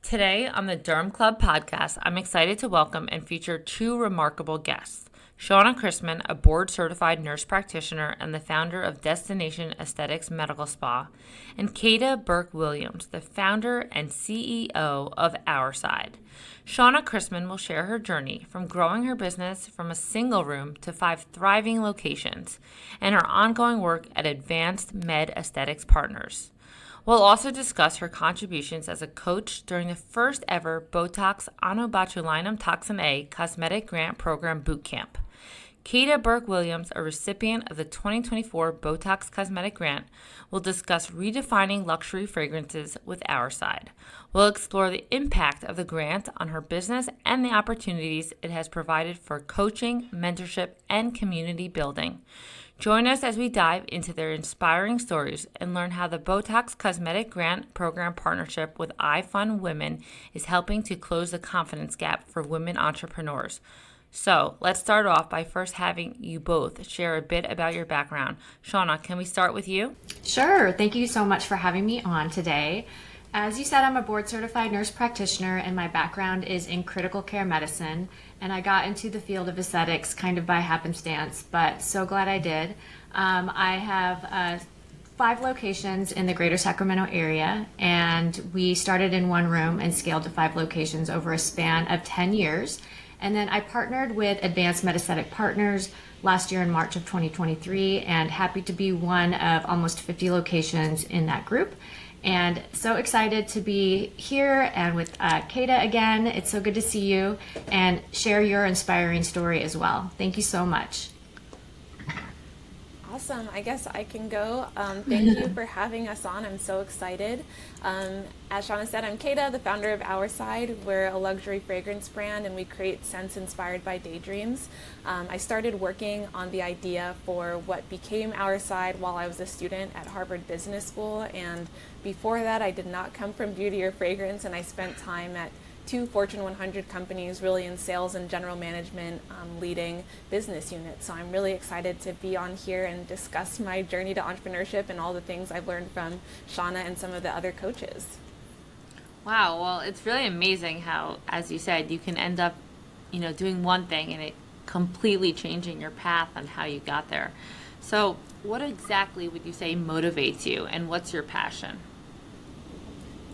Today on the Derm Club Podcast, I'm excited to welcome and feature two remarkable guests. Shawna Chrisman, a board-certified nurse practitioner and the founder of Destination Aesthetics Medical Spa, and Keta Burke-Williams, the founder and CEO of Ourside. Shawna Chrisman will share her journey from growing her business from a single room to 5 thriving locations and her ongoing work at Advanced Med Aesthetics Partners. We'll also discuss her contributions as a coach during the first ever BOTOX onabotulinumtoxinA Cosmetic Grant Program Bootcamp. Keta Burke-Williams, a recipient of the 2024 BOTOX Cosmetic Grant, will discuss redefining luxury fragrances with Ourside. We'll explore the impact of the grant on her business and the opportunities it has provided for coaching, mentorship, and community building. Join us as we dive into their inspiring stories and learn how the BOTOX Cosmetic Grant Program partnership with iFund Women is helping to close the confidence gap for women entrepreneurs. So let's start off by first having you both share a bit about your background. Shawna, can we start with you? Sure. Thank you so much for having me on today. As you said, I'm a board-certified nurse practitioner, and my background is in critical care medicine. And I got into the field of aesthetics kind of by happenstance, but so glad I did. I have 5 locations in the greater Sacramento area, and we started in one room and scaled to 5 locations over a span of 10 years. And then I partnered with Advanced Med Aesthetic Partners last year in March of 2023, and happy to be one of almost 50 locations in that group. And so excited to be here and with Keta again. It's so good to see you and share your inspiring story as well. Thank you so much. Awesome. I guess I can go. Thank you for having us on. I'm so excited. As Shawna said, I'm Keta, the founder of Ourside. We're a luxury fragrance brand, and we create scents inspired by daydreams. I started working on the idea for what became Ourside while I was a student at Harvard Business School. And before that, I did not come from beauty or fragrance, and I spent time at 2 Fortune 100 companies, really in sales and general management, leading business units. So I'm really excited to be on here and discuss my journey to entrepreneurship and all the things I've learned from Shawna and some of the other coaches. Wow, well, it's really amazing how, as you said, you can end up, doing one thing and it completely changing your path on how you got there. So what exactly would you say motivates you, and what's your passion?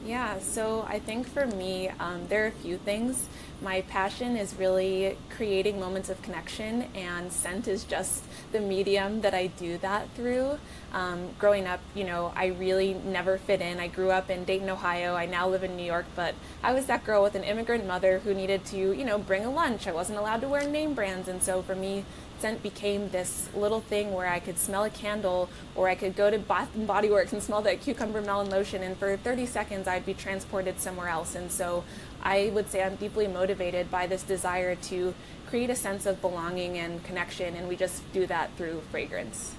Yeah, so I think for me, there are a few things. My passion is really creating moments of connection, and scent is just the medium that I do that through. Growing up, I really never fit in. I grew up in Dayton, Ohio. I now live in New York, but I was that girl with an immigrant mother who needed to, bring a lunch. I wasn't allowed to wear name brands, and so for me, scent became this little thing where I could smell a candle, or I could go to Bath & Body Works and smell that cucumber melon lotion, and for 30 seconds I'd be transported somewhere else. And so I would say I'm deeply motivated by this desire to create a sense of belonging and connection, and we just do that through fragrance.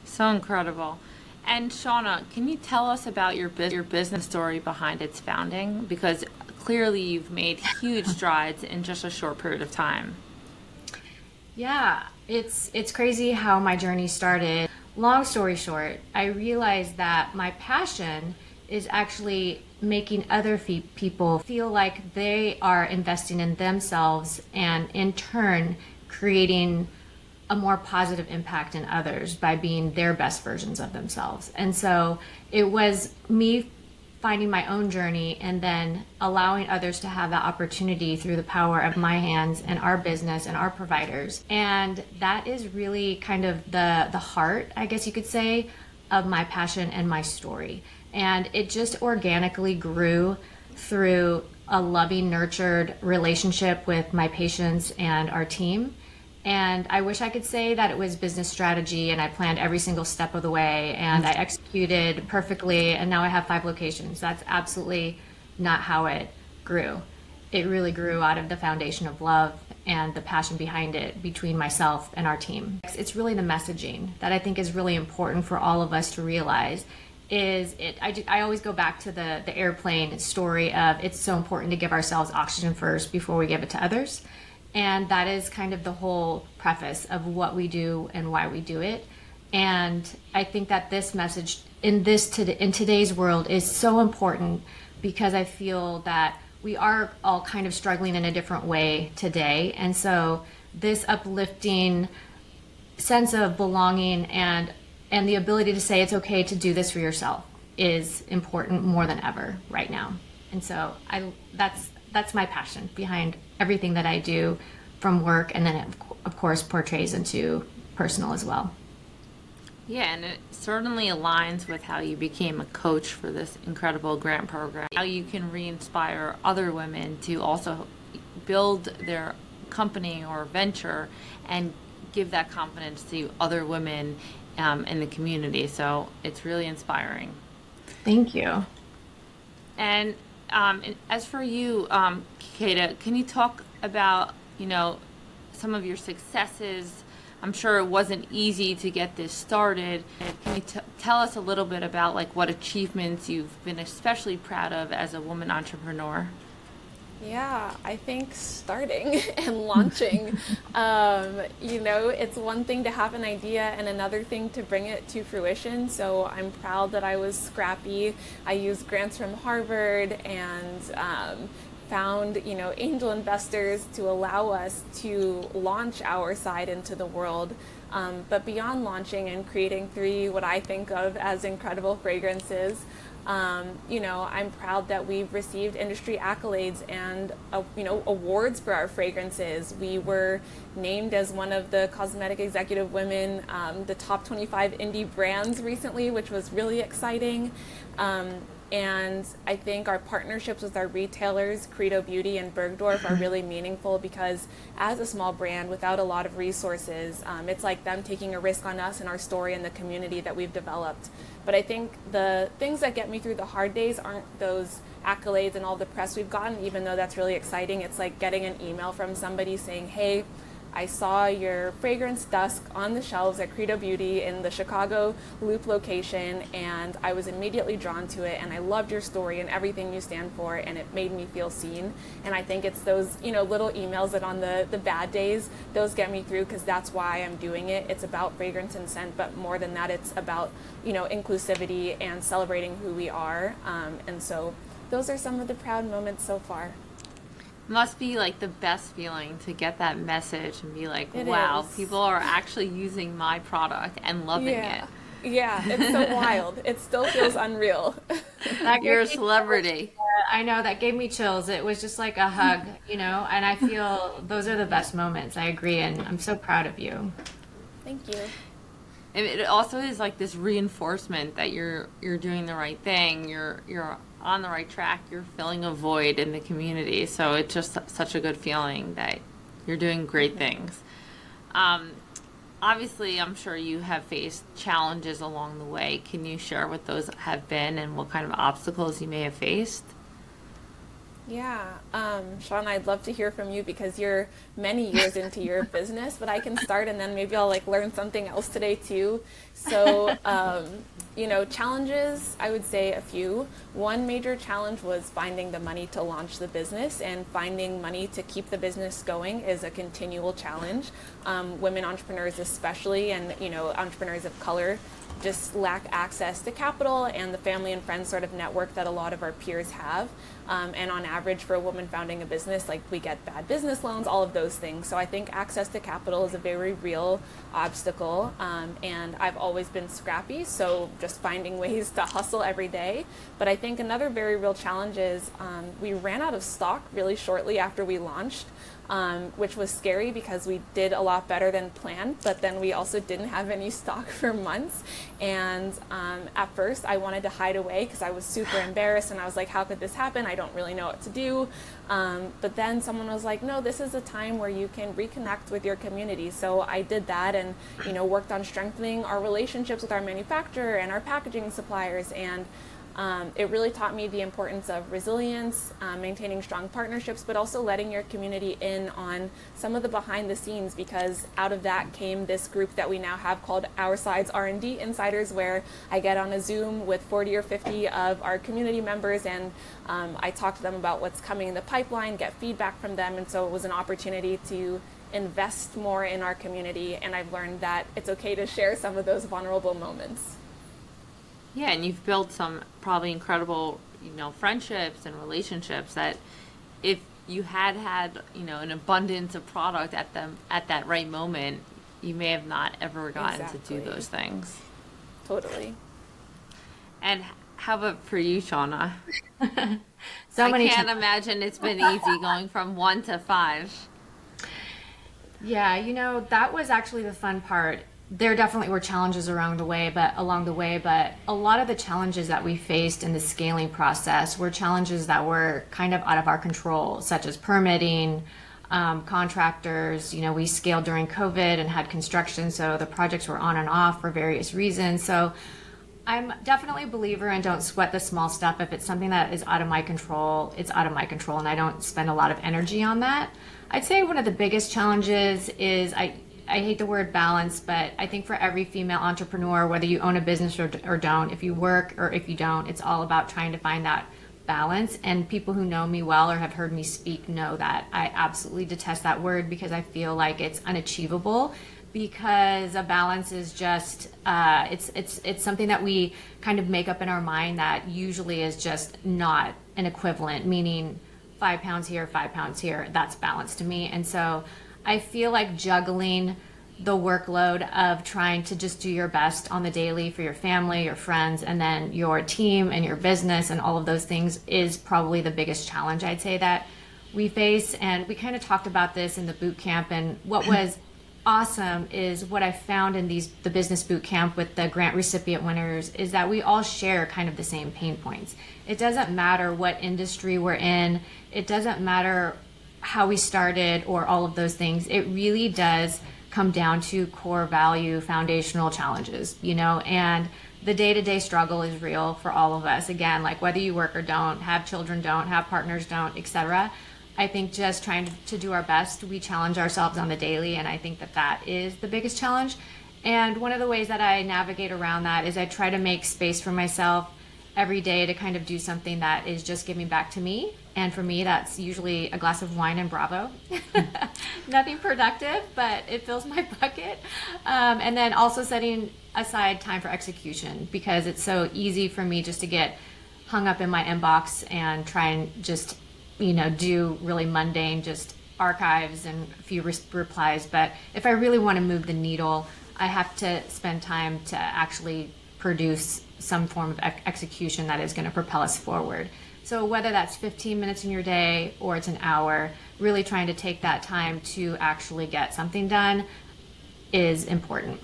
So incredible. And Shawna, can you tell us about your business story behind its founding? Because clearly you've made huge strides in just a short period of time. Yeah, it's crazy how my journey started. Long story short, I realized that my passion is actually making other people feel like they are investing in themselves, and in turn creating a more positive impact in others by being their best versions of themselves. And so it was me finding my own journey and then allowing others to have that opportunity through the power of my hands and our business and our providers. And that is really kind of the heart, I guess you could say, of my passion and my story. And it just organically grew through a loving, nurtured relationship with my patients and our team. And I wish I could say that it was business strategy and I planned every single step of the way and I executed perfectly and now I have 5 locations. That's absolutely not how it grew. It really grew out of the foundation of love and the passion behind it between myself and our team. It's really the messaging that I think is really important for all of us to realize. I always go back to the airplane story of it's so important to give ourselves oxygen first before we give it to others. And that is kind of the whole preface of what we do and why we do it. And I think that this message in today's world is so important because I feel that we are all kind of struggling in a different way today. And so this uplifting sense of belonging and the ability to say it's okay to do this for yourself is important more than ever right now. And so that's my passion behind everything that I do from work, and then it, of course, portrays into personal as well. Yeah, and it certainly aligns with how you became a coach for this incredible grant program. How you can re-inspire other women to also build their company or venture and give that confidence to other women in the community. So it's really inspiring. Thank you. And as for you, Keta, can you talk about, some of your successes? I'm sure it wasn't easy to get this started. Can you tell us a little bit about what achievements you've been especially proud of as a woman entrepreneur? Yeah, I think starting and launching, it's one thing to have an idea and another thing to bring it to fruition. So I'm proud that I was scrappy. I used grants from Harvard and found, angel investors to allow us to launch Ourside into the world. But beyond launching and creating 3 what I think of as incredible fragrances, I'm proud that we've received industry accolades and, awards for our fragrances. We were named as one of the Cosmetic Executive Women, the top 25 indie brands recently, which was really exciting. And I think our partnerships with our retailers, Credo Beauty and Bergdorf, are really meaningful because as a small brand without a lot of resources, it's like them taking a risk on us and our story and the community that we've developed. But I think the things that get me through the hard days aren't those accolades and all the press we've gotten, even though that's really exciting. It's like getting an email from somebody saying, hey, I saw your fragrance Dusk on the shelves at Credo Beauty in the Chicago Loop location, and I was immediately drawn to it, and I loved your story and everything you stand for, and it made me feel seen. And I think it's those, little emails that on the bad days, those get me through, because that's why I'm doing it. It's about fragrance and scent, but more than that, it's about, inclusivity and celebrating who we are. And so those are some of the proud moments so far. Must be the best feeling to get that message and be like, It wow, is. people are actually using my product and loving it. Yeah, it's so wild. It still feels unreal. You're a celebrity. I know, that gave me chills. It was just like a hug, and I feel those are the best moments. I agree, and I'm so proud of you. Thank you. And it also is this reinforcement that you're doing the right thing. You're on the right track. You're filling a void in the community. So it's just such a good feeling that you're doing great things. Obviously, I'm sure you have faced challenges along the way. Can you share what those have been and what kind of obstacles you may have faced? Yeah, Shawna, I'd love to hear from you because you're many years into your business, but I can start and then maybe I'll learn something else today too. So, challenges, I would say a few. One major challenge was finding the money to launch the business, and finding money to keep the business going is a continual challenge. Women entrepreneurs especially, and, entrepreneurs of color, just lack access to capital and the family and friends sort of network that a lot of our peers have. And on average, for a woman founding a business, we get bad business loans, all of those things. So I think access to capital is a very real obstacle. And I've always been scrappy, so just finding ways to hustle every day. But I think another very real challenge is we ran out of stock really shortly after we launched. Which was scary because we did a lot better than planned, but then we also didn't have any stock for months. And at first I wanted to hide away because I was super embarrassed, and I was like, how could this happen? I don't really know what to do. But then someone was like, no, this is a time where you can reconnect with your community. So I did that and, worked on strengthening our relationships with our manufacturer and our packaging suppliers. And it really taught me the importance of resilience, maintaining strong partnerships, but also letting your community in on some of the behind the scenes, because out of that came this group that we now have called Ourside's R&D Insiders, where I get on a Zoom with 40 or 50 of our community members, and I talk to them about what's coming in the pipeline, get feedback from them, and so it was an opportunity to invest more in our community, and I've learned that it's okay to share some of those vulnerable moments. Yeah, and you've built some probably incredible friendships and relationships that if you had an abundance of product at that right moment, you may have not ever gotten to do those things. Totally. And how about for you, Shawna? I can't imagine it's been easy going from 1 to 5. Yeah, that was actually the fun part. There definitely were challenges along the way, but a lot of the challenges that we faced in the scaling process were challenges that were kind of out of our control, such as permitting, contractors. We scaled during COVID and had construction, so the projects were on and off for various reasons. So I'm definitely a believer in don't sweat the small stuff. If it's something that is out of my control, it's out of my control, and I don't spend a lot of energy on that. I'd say one of the biggest challenges is I hate the word balance, but I think for every female entrepreneur, whether you own a business or don't, if you work or if you don't, it's all about trying to find that balance. And people who know me well or have heard me speak know that I absolutely detest that word because I feel like it's unachievable. Because a balance is just it's something that we kind of make up in our mind that usually is just not an equivalent, meaning 5 pounds here, 5 pounds here. That's balance to me. And so I feel like juggling the workload of trying to just do your best on the daily for your family, your friends, and then your team and your business and all of those things is probably the biggest challenge I'd say that we face. And we kind of talked about this in the boot camp, and what was awesome is what I found in the business boot camp with the grant recipient winners is that we all share kind of the same pain points. It doesn't matter what industry we're in. It doesn't matter how we started or all of those things. It really does come down to core value, foundational challenges, and the day-to-day struggle is real for all of us. Again, like whether you work or don't, have children, don't have partners, don't, etc. I think just trying to do our best, we challenge ourselves on the daily, and I think that is the biggest challenge. And one of the ways that I navigate around that is I try to make space for myself every day to kind of do something that is just giving back to me. And for me, that's usually a glass of wine and Bravo. Nothing productive, but it fills my bucket. And then also setting aside time for execution, because it's so easy for me just to get hung up in my inbox and try and just do really mundane, just archives and a few replies. But if I really want to move the needle, I have to spend time to actually produce some form of execution that is going to propel us forward. So whether that's 15 minutes in your day or it's an hour, really trying to take that time to actually get something done is important.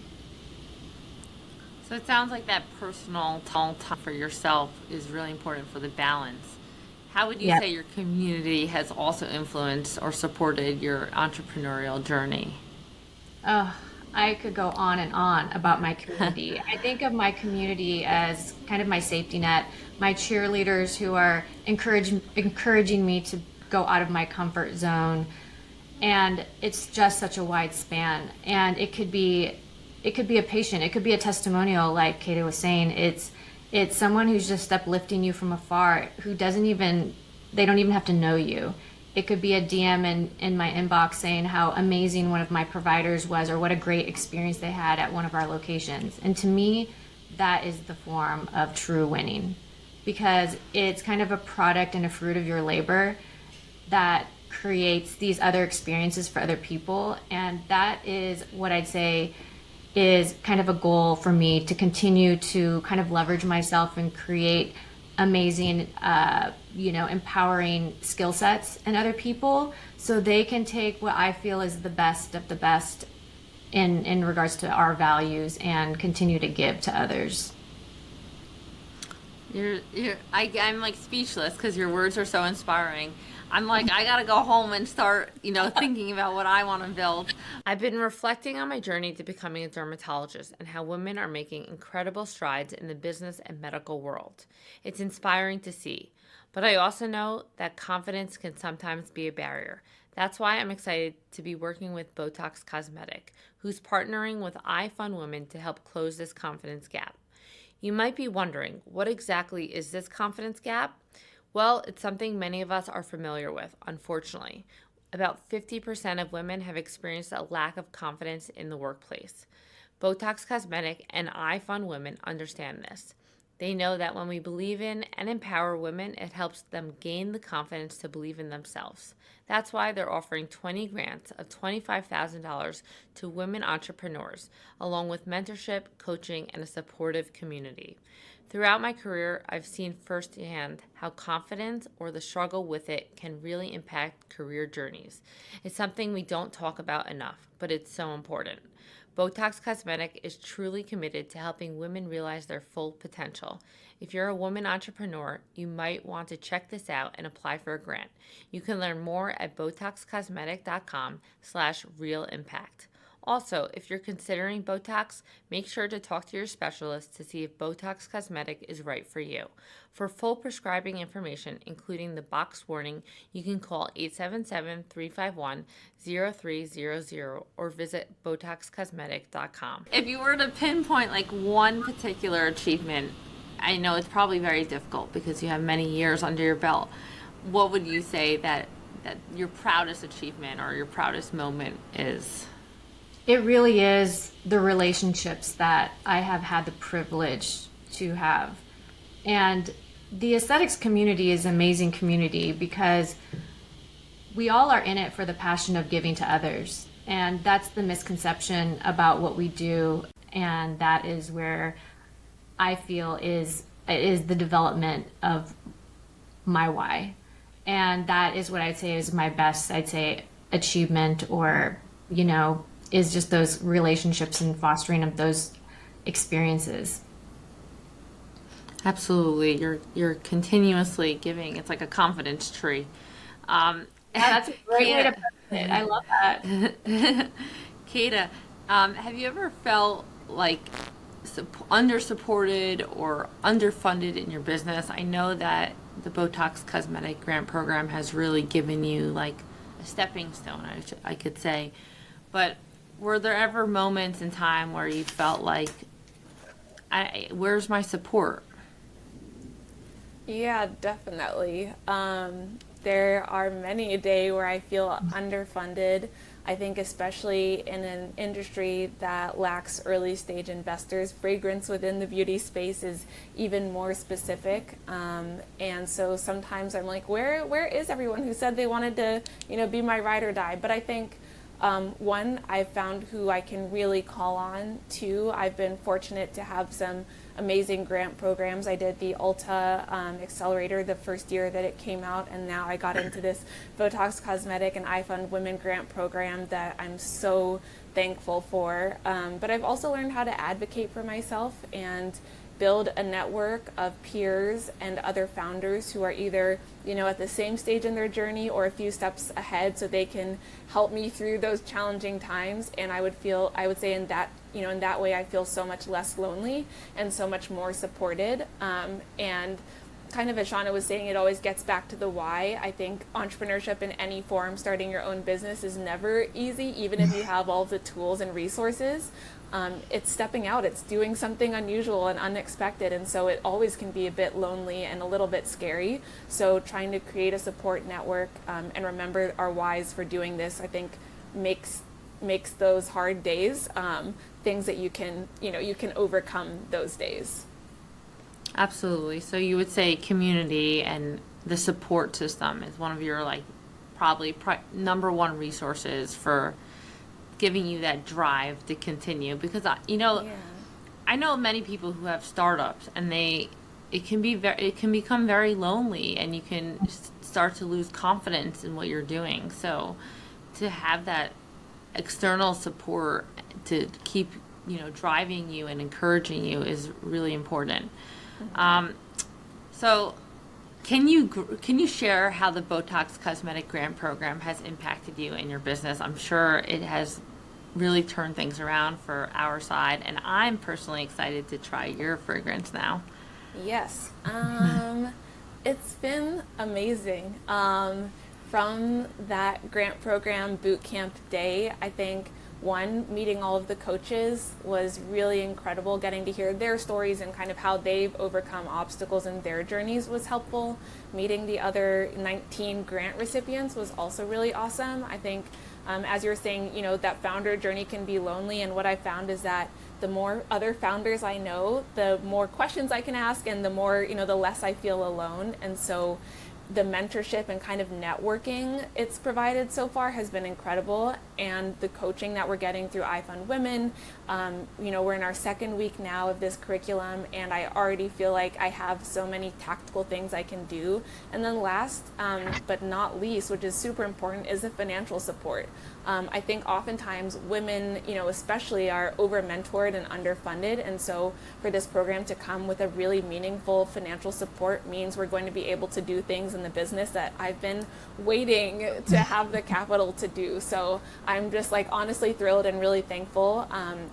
So it sounds like that personal time for yourself is really important for the balance. How would you say your community has also influenced or supported your entrepreneurial journey? Oh, I could go on and on about my community. I think of my community as kind of my safety net, my cheerleaders who are encouraging me to go out of my comfort zone. And it's just such a wide span. And it could be a patient, it could be a testimonial, like Keta was saying. It's someone who's just uplifting you from afar, who they don't even have to know you. It could be a DM in my inbox saying how amazing one of my providers was or what a great experience they had at one of our locations. And to me, that is the form of true winning, because it's kind of a product and a fruit of your labor that creates these other experiences for other people. And that is what I'd say is kind of a goal for me, to continue to kind of leverage myself and create amazing, empowering skill sets in other people so they can take what I feel is the best of the best in regards to our values and continue to give to others. I'm like speechless because your words are so inspiring. I'm like, I gotta go home and start, thinking about what I want to build. I've been reflecting on my journey to becoming a dermatologist and how women are making incredible strides in the business and medical world. It's inspiring to see, but I also know that confidence can sometimes be a barrier. That's why I'm excited to be working with BOTOX Cosmetic, who's partnering with iFund Women to help close this confidence gap. You might be wondering, what exactly is this confidence gap? Well, it's something many of us are familiar with, unfortunately. About 50% of women have experienced a lack of confidence in the workplace. BOTOX Cosmetic and iFund Women understand this. They know that when we believe in and empower women, it helps them gain the confidence to believe in themselves. That's why they're offering 20 grants of $25,000 to women entrepreneurs, along with mentorship, coaching, and a supportive community. Throughout my career, I've seen firsthand how confidence or the struggle with it can really impact career journeys. It's something we don't talk about enough, but it's so important. BOTOX Cosmetic is truly committed to helping women realize their full potential. If you're a woman entrepreneur, you might want to check this out and apply for a grant. You can learn more at botoxcosmetic.com/realimpact. Also, if you're considering Botox, make sure to talk to your specialist to see if Botox Cosmetic is right for you. For full prescribing information, including the box warning, you can call 877-351-0300 or visit botoxcosmetic.com. If you were to pinpoint like one particular achievement, I know it's probably very difficult because you have many years under your belt. What would you say that your proudest achievement or your proudest moment is? It really is the relationships that I have had the privilege to have. And the aesthetics community is an amazing community because we all are in it for the passion of giving to others. And that's the misconception about what we do. And that is where I feel is the development of my why. And that is what I'd say is my best, achievement, or, is just those relationships and fostering of those experiences. Absolutely. You're continuously giving. It's like a confidence tree. That's a great way to put it. I love that. Keta, have you ever felt like under-supported or underfunded in your business? I know that the BOTOX Cosmetic Grant Program has really given you like a stepping stone, I could say. But were there ever moments in time where you felt like, where's my support? Yeah, definitely. There are many a day where I feel underfunded. I think especially in an industry that lacks early stage investors, fragrance within the beauty space is even more specific. And so sometimes I'm like, where is everyone who said they wanted to, be my ride or die? But I think one, I've found who I can really call on. Two, I've been fortunate to have some amazing grant programs. I did the Ulta Accelerator the first year that it came out, and now I got into this BOTOX Cosmetic and iFund Women grant program that I'm so thankful for. But I've also learned how to advocate for myself and build a network of peers and other founders who are either, at the same stage in their journey or a few steps ahead, so they can help me through those challenging times. And I would say in that way, I feel so much less lonely and so much more supported. And kind of as Shawna was saying, it always gets back to the why. I think entrepreneurship in any form, starting your own business, is never easy, even if you have all the tools and resources. It's stepping out, it's doing something unusual and unexpected, and so it always can be a bit lonely and a little bit scary. So trying to create a support network and remember our whys for doing this, I think makes those hard days things that you can overcome those days. Absolutely. So you would say community and the support system is one of your probably number one resources for giving you that drive to continue, because I know many people who have startups and it can become very lonely, and you can start to lose confidence in what you're doing. So to have that external support to keep driving you and encouraging you is really important. So can you share how the BOTOX Cosmetic Grant Program has impacted you in your business? I'm sure it has really turned things around for Ourside, and I'm personally excited to try your fragrance now. Yes. It's been amazing. From that grant program bootcamp day, I think meeting all of the coaches was really incredible. Getting to hear their stories and kind of how they've overcome obstacles in their journeys was helpful. Meeting the other 19 grant recipients was also really awesome. I think As you were saying, that founder journey can be lonely, and what I found is that the more other founders I know, the more questions I can ask, and the more, the less I feel alone. And so the mentorship and kind of networking it's provided so far has been incredible, and the coaching that we're getting through iFund Women, we're in our second week now of this curriculum, and I already feel like I have so many tactical things I can do. And then last but not least, which is super important, is the financial support. I think oftentimes women, especially, are over mentored and underfunded, and so for this program to come with a really meaningful financial support means we're going to be able to do things in the business that I've been waiting to have the capital to do. So I'm just honestly thrilled and really thankful,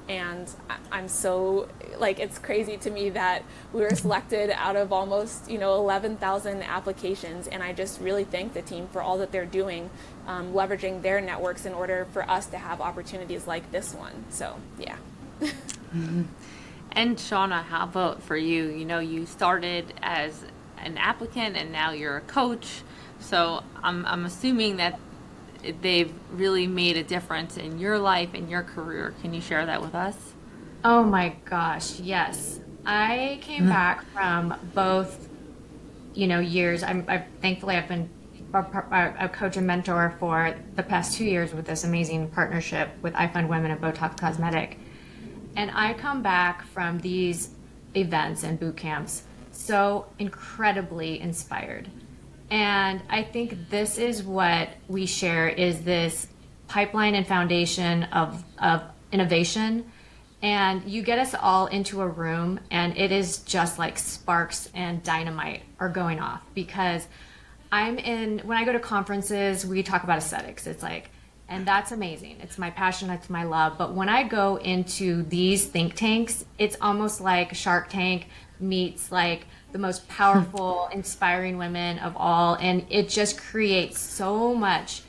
and I'm so it's crazy to me that we were selected out of almost 11,000 applications, and I just really thank the team for all that they're doing, leveraging their networks in order for us to have opportunities like this one. So yeah. Mm-hmm. And Shawna, how about for you? You started as an applicant and now you're a coach. So I'm assuming that they've really made a difference in your life and your career. Can you share that with us? Oh my gosh, yes. I came back from both, years. Thankfully I've been a coach and mentor for the past 2 years with this amazing partnership with iFund Women and BOTOX Cosmetic. And I come back from these events and boot camps so incredibly inspired. And I think this is what we share, is this pipeline and foundation of innovation. And you get us all into a room and it is just like sparks and dynamite are going off, because when I go to conferences, we talk about aesthetics. It's and that's amazing. It's my passion, it's my love. But when I go into these think tanks, it's almost like Shark Tank meets the most powerful, inspiring women of all. And it just creates so much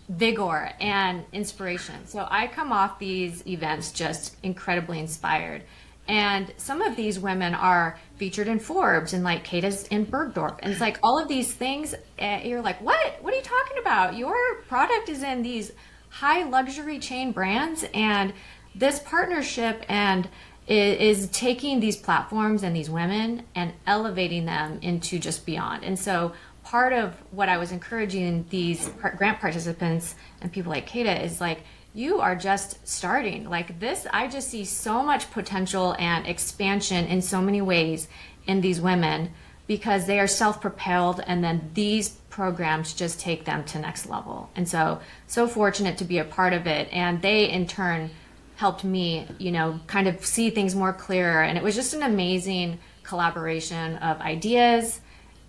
vigor and inspiration. So I come off these events just incredibly inspired. And some of these women are featured in Forbes, and Keta's in Bergdorf. And it's all of these things, you're like, what are you talking about? Your product is in these high luxury chain brands, and this partnership and is taking these platforms and these women and elevating them into just beyond. And so part of what I was encouraging these grant participants and people like Keta is you are just starting. This, I just see so much potential and expansion in so many ways in these women, because they are self-propelled, and then these programs just take them to next level. And so fortunate to be a part of it. And they in turn helped me, kind of see things more clearer. And it was just an amazing collaboration of ideas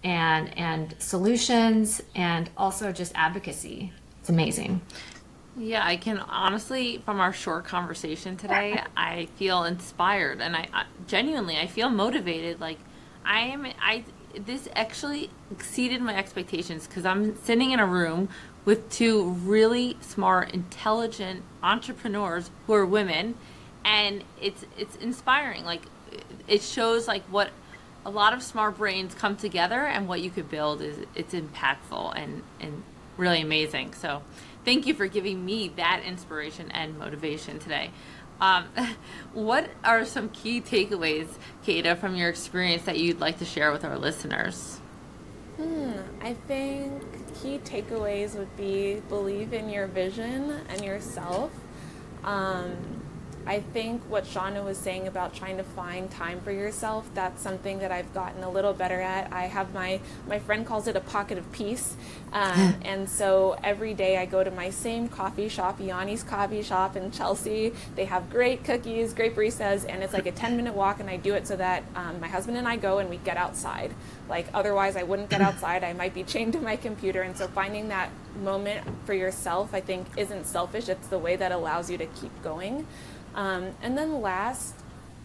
and solutions, and also just advocacy. It's amazing. Yeah, I can honestly, from our short conversation today, I feel inspired, and I genuinely, I feel motivated. This actually exceeded my expectations, because I'm sitting in a room with two really smart, intelligent entrepreneurs who are women, and it's inspiring. It shows what a lot of smart brains come together, and what you could build it's impactful and really amazing. So thank you for giving me that inspiration and motivation today. What are some key takeaways, Keta, from your experience that you'd like to share with our listeners? I think key takeaways would be believe in your vision and yourself. I think what Shawna was saying about trying to find time for yourself, that's something that I've gotten a little better at. I have my friend calls it a pocket of peace. And so every day I go to my same coffee shop, Yanni's Coffee Shop in Chelsea. They have great cookies, great baristas, and it's a 10-minute walk, and I do it so that my husband and I go and we get outside. Otherwise I wouldn't get outside. I might be chained to my computer. And so finding that moment for yourself, I think, isn't selfish. It's the way that allows you to keep going. And then last,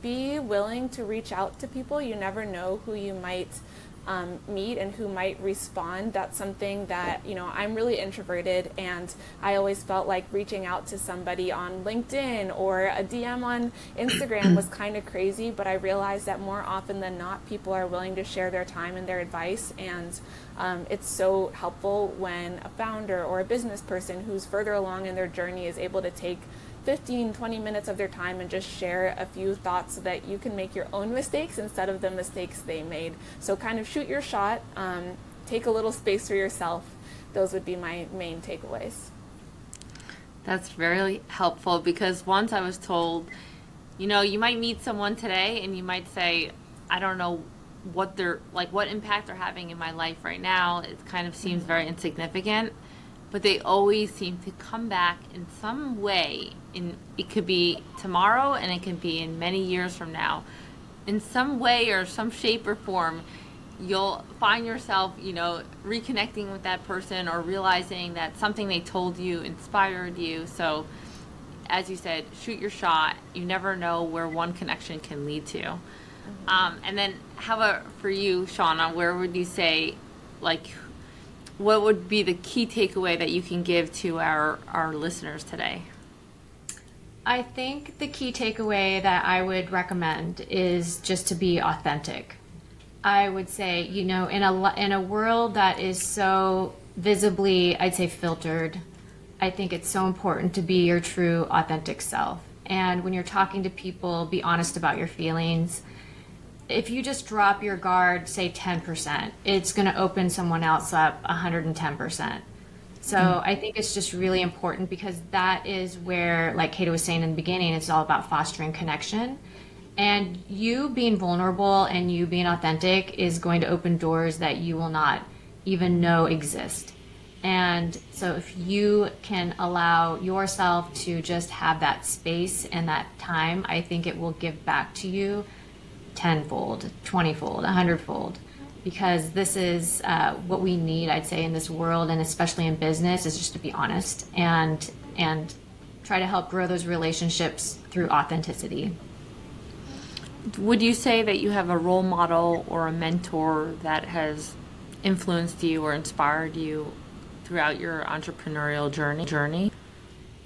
be willing to reach out to people. You never know who you might meet and who might respond. That's something that, I'm really introverted, and I always felt like reaching out to somebody on LinkedIn or a DM on Instagram was kind of crazy, but I realized that more often than not, people are willing to share their time and their advice, and it's so helpful when a founder or a business person who's further along in their journey is able to take 15-20 minutes of their time and just share a few thoughts so that you can make your own mistakes instead of the mistakes they made. So kind of shoot your shot, take a little space for yourself. Those would be my main takeaways. That's very helpful, because once I was told, you might meet someone today and you might say, I don't know what what impact they're having in my life right now. It kind of seems very insignificant, but they always seem to come back in some way. It could be tomorrow, and it can be in many years from now. In some way or some shape or form, you'll find yourself, reconnecting with that person or realizing that something they told you inspired you. So, as you said, shoot your shot. You never know where one connection can lead to. And then how about for you, Shawna, where would you say, what would be the key takeaway that you can give to our listeners today? I think the key takeaway that I would recommend is just to be authentic. I would say, in a world that is so visibly, I'd say, filtered, I think it's so important to be your true, authentic self. And when you're talking to people, be honest about your feelings. If you just drop your guard, say 10%, it's going to open someone else up 110%. So I think it's just really important, because that is where, like Keta was saying in the beginning, it's all about fostering connection. And you being vulnerable and you being authentic is going to open doors that you will not even know exist. And so if you can allow yourself to just have that space and that time, I think it will give back to you tenfold, 20-fold, 100-fold, because this is what we need, I'd say, in this world, and especially in business, is just to be honest and try to help grow those relationships through authenticity. Would you say that you have a role model or a mentor that has influenced you or inspired you throughout your entrepreneurial journey?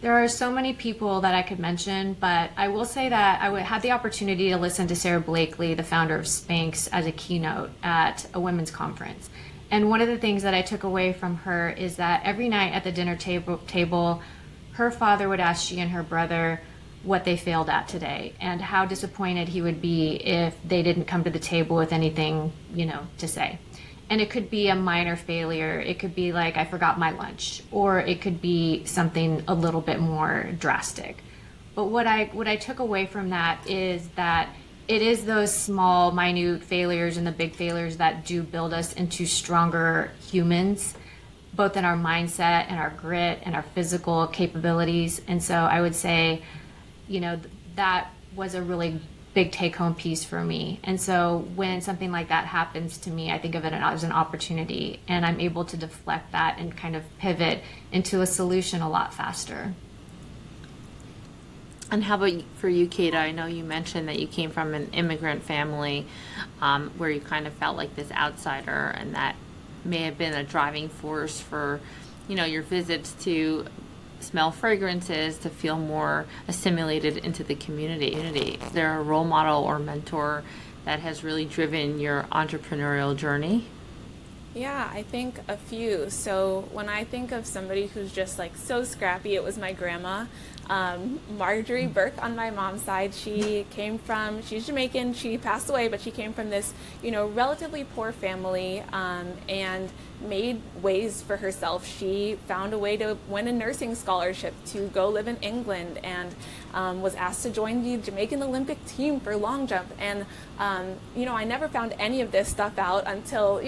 There are so many people that I could mention, but I will say that I had the opportunity to listen to Sarah Blakely, the founder of Spanx, as a keynote at a women's conference. And one of the things that I took away from her is that every night at the dinner table, her father would ask she and her brother what they failed at today and how disappointed he would be if they didn't come to the table with anything, to say. And it could be a minor failure. It could be like, I forgot my lunch, or it could be something a little bit more drastic. But what I took away from that is that it is those small, minute failures and the big failures that do build us into stronger humans, both in our mindset and our grit and our physical capabilities. And so I would say, that was a really big take-home piece for me. And so when something like that happens to me, I think of it as an opportunity, and I'm able to deflect that and kind of pivot into a solution a lot faster. And how about for you, Keta? I know you mentioned that you came from an immigrant family where you kind of felt like this outsider, and that may have been a driving force for, your visits to smell fragrances, to feel more assimilated into the community. Is there a role model or mentor that has really driven your entrepreneurial journey? Yeah, I think a few. So when I think of somebody who's just so scrappy, it was my grandma. Marjorie Burke on my mom's side. She's Jamaican. She passed away, but she came from this, relatively poor family, and made ways for herself. She found a way to win a nursing scholarship to go live in England, and was asked to join the Jamaican Olympic team for long jump. And I never found any of this stuff out until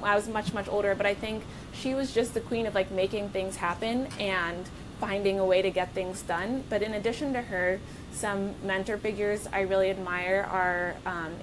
I was much older. But I think she was just the queen of making things happen and finding a way to get things done. But in addition to her, some mentor figures I really admire are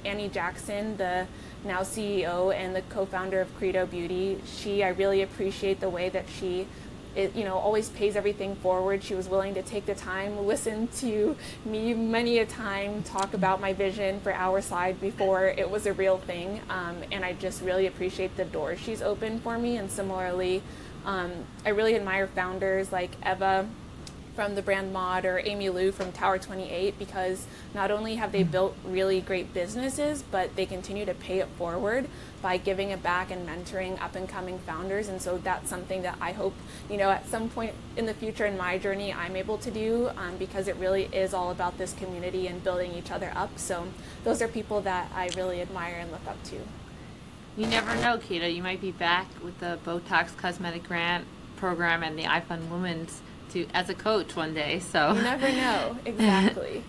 Annie Jackson, the now CEO and the co-founder of Credo Beauty. I really appreciate the way that she always pays everything forward. She was willing to take the time, listen to me many a time, talk about my vision for Ourside before it was a real thing. And I just really appreciate the doors she's opened for me. And similarly, I really admire founders like Eva from the brand Mod or Amy Lou from Tower 28, because not only have they built really great businesses, but they continue to pay it forward by giving it back and mentoring up and coming founders. And so that's something that I hope, at some point in the future in my journey, I'm able to do, because it really is all about this community and building each other up. So those are people that I really admire and look up to. You never know, Keta. You might be back with the BOTOX Cosmetic Grant program and the iFund Women's as a coach one day. So you never know. Exactly.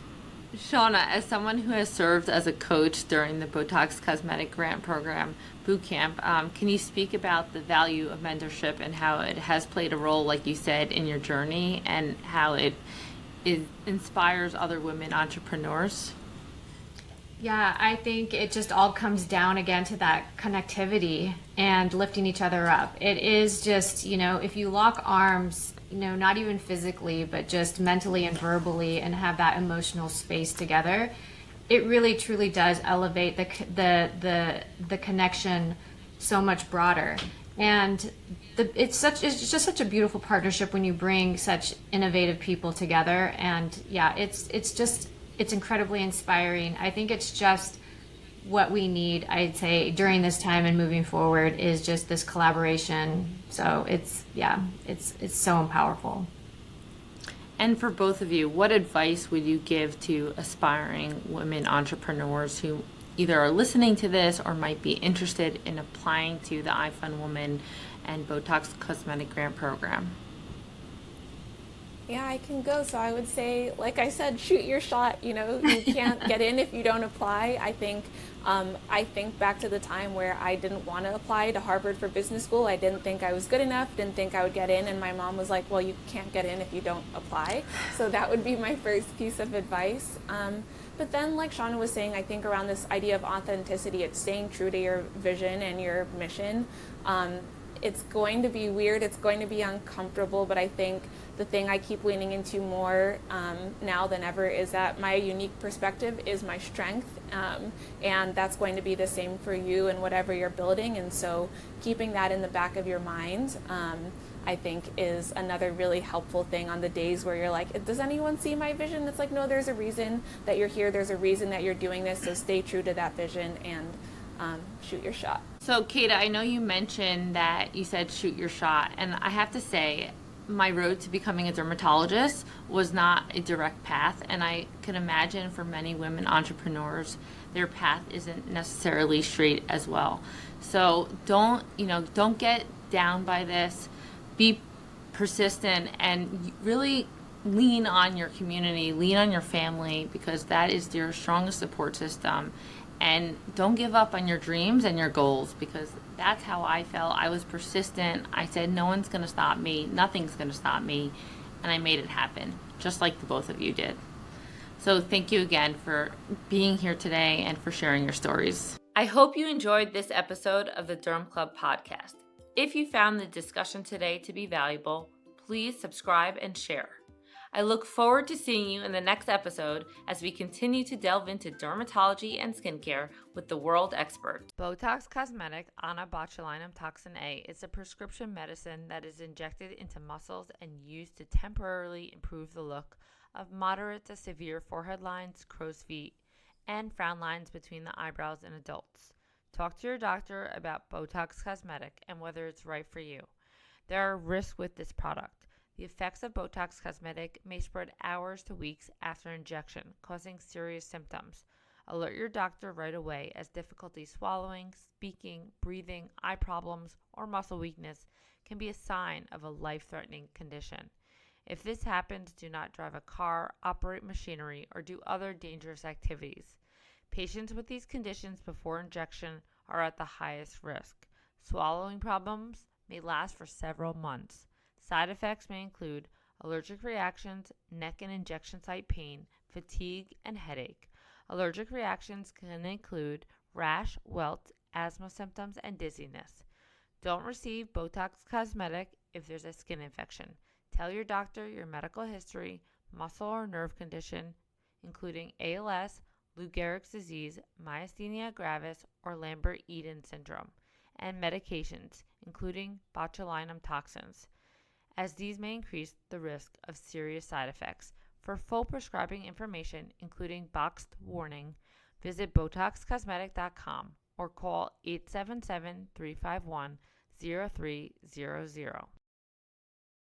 Shawna, as someone who has served as a coach during the BOTOX Cosmetic Grant Program Bootcamp, can you speak about the value of mentorship and how it has played a role, like you said, in your journey, and how it inspires other women entrepreneurs? Yeah, I think it just all comes down again to that connectivity and lifting each other up. It is just, if you lock arms, not even physically, but just mentally and verbally, and have that emotional space together, it really truly does elevate the connection so much broader. And it's just such a beautiful partnership when you bring such innovative people together. And yeah, it's incredibly inspiring. I think it's just what we need, I'd say, during this time and moving forward, is just this collaboration. So it's so powerful. And for both of you, what advice would you give to aspiring women entrepreneurs who either are listening to this or might be interested in applying to the iFund Women and BOTOX Cosmetic Grant Program? Yeah, I can go. So I would say, like I said, shoot your shot. You can't get in if you don't apply. I think back to the time where I didn't want to apply to Harvard for business school. I didn't think I was good enough, didn't think I would get in. And my mom was like, well, you can't get in if you don't apply. So that would be my first piece of advice. But then, like Shawna was saying, I think around this idea of authenticity, it's staying true to your vision and your mission. It's going to be weird, it's going to be uncomfortable, but I think the thing I keep leaning into more now than ever is that my unique perspective is my strength, and that's going to be the same for you and whatever you're building. And so keeping that in the back of your mind, I think, is another really helpful thing on the days where you're like, does anyone see my vision? It's like, no, there's a reason that you're here, there's a reason that you're doing this, so stay true to that vision and shoot your shot. So, Keta, I know you mentioned that you said shoot your shot, and I have to say, my road to becoming a dermatologist was not a direct path, and I can imagine for many women entrepreneurs, their path isn't necessarily straight as well. So don't get down by this. Be persistent and really lean on your community, lean on your family, because that is your strongest support system. And don't give up on your dreams and your goals, because that's how I felt. I was persistent. I said, no one's going to stop me. Nothing's going to stop me. And I made it happen, just like the both of you did. So thank you again for being here today and for sharing your stories. I hope you enjoyed this episode of the Derm Club Podcast. If you found the discussion today to be valuable, please subscribe and share. I look forward to seeing you in the next episode as we continue to delve into dermatology and skincare with the world expert. BOTOX Cosmetic onabotulinumtoxinA is a prescription medicine that is injected into muscles and used to temporarily improve the look of moderate to severe forehead lines, crow's feet, and frown lines between the eyebrows in adults. Talk to your doctor about BOTOX Cosmetic and whether it's right for you. There are risks with this product. The effects of BOTOX Cosmetic may spread hours to weeks after injection, causing serious symptoms. Alert your doctor right away, as difficulty swallowing, speaking, breathing, eye problems, or muscle weakness can be a sign of a life-threatening condition. If this happens, do not drive a car, operate machinery, or do other dangerous activities. Patients with these conditions before injection are at the highest risk. Swallowing problems may last for several months. Side effects may include allergic reactions, neck and injection site pain, fatigue, and headache. Allergic reactions can include rash, welts, asthma symptoms, and dizziness. Don't receive BOTOX Cosmetic if there's a skin infection. Tell your doctor your medical history, muscle or nerve condition, including ALS, Lou Gehrig's disease, myasthenia gravis, or Lambert-Eaton syndrome, and medications, including botulinum toxins, as these may increase the risk of serious side effects. For full prescribing information, including boxed warning, visit BOTOXcosmetic.com or call 877-351-0300.